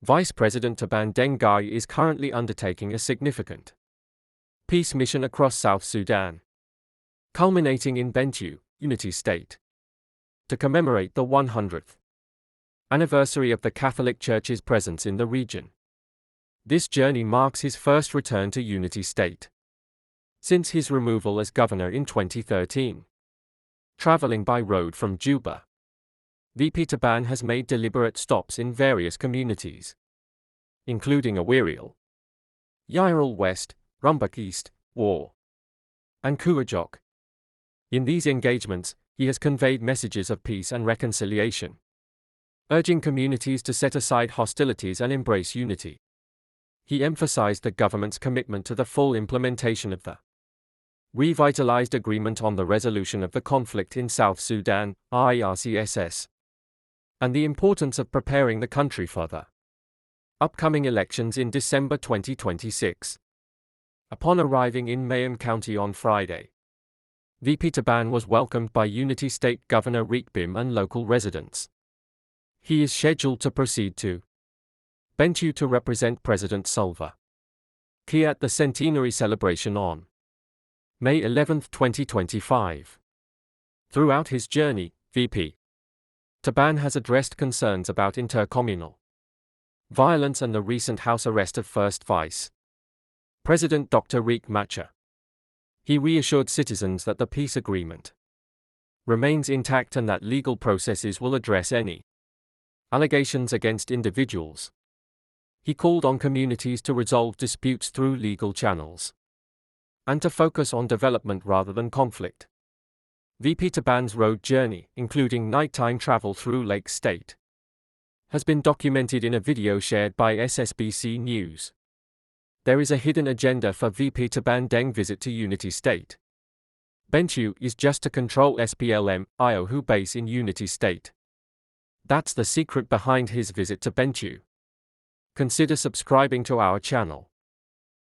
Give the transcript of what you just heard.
Vice President Taban Deng is currently undertaking a significant peace mission across South Sudan, culminating in Bentiu, Unity State, to commemorate the 100th anniversary of the Catholic Church's presence in the region. This journey marks his first return to Unity State since his removal as governor in 2013. Traveling by road from Juba, VP Taban has made deliberate stops in various communities, including Awirial, Yairil West, Rumbek East, War, and Kuajok. In these engagements, he has conveyed messages of peace and reconciliation, urging communities to set aside hostilities and embrace unity. He emphasized the government's commitment to the full implementation of the revitalized agreement on the resolution of the conflict in South Sudan, RCSS, and the importance of preparing the country for the upcoming elections in December 2026. Upon arriving in Mayam County on Friday, VP Taban was welcomed by Unity State Governor Bim and local residents. He is scheduled to proceed to Bentiu to represent President Salva Kiir at the centenary celebration on May 11, 2025. Throughout his journey, VP Taban has addressed concerns about intercommunal violence and the recent house arrest of First Vice President Dr. Riek Machar. He reassured citizens that the peace agreement remains intact and that legal processes will address any allegations against individuals. He called on communities to resolve disputes through legal channels and to focus on development rather than conflict. VP Taban's road journey, including nighttime travel through Lake State, has been documented in a video shared by SSBC News. There is a hidden agenda for VP Taban Deng visit to Unity State. Bentiu is just to control SPLM-IO who base in Unity State. That's the secret behind his visit to Bentiu. Consider subscribing to our channel.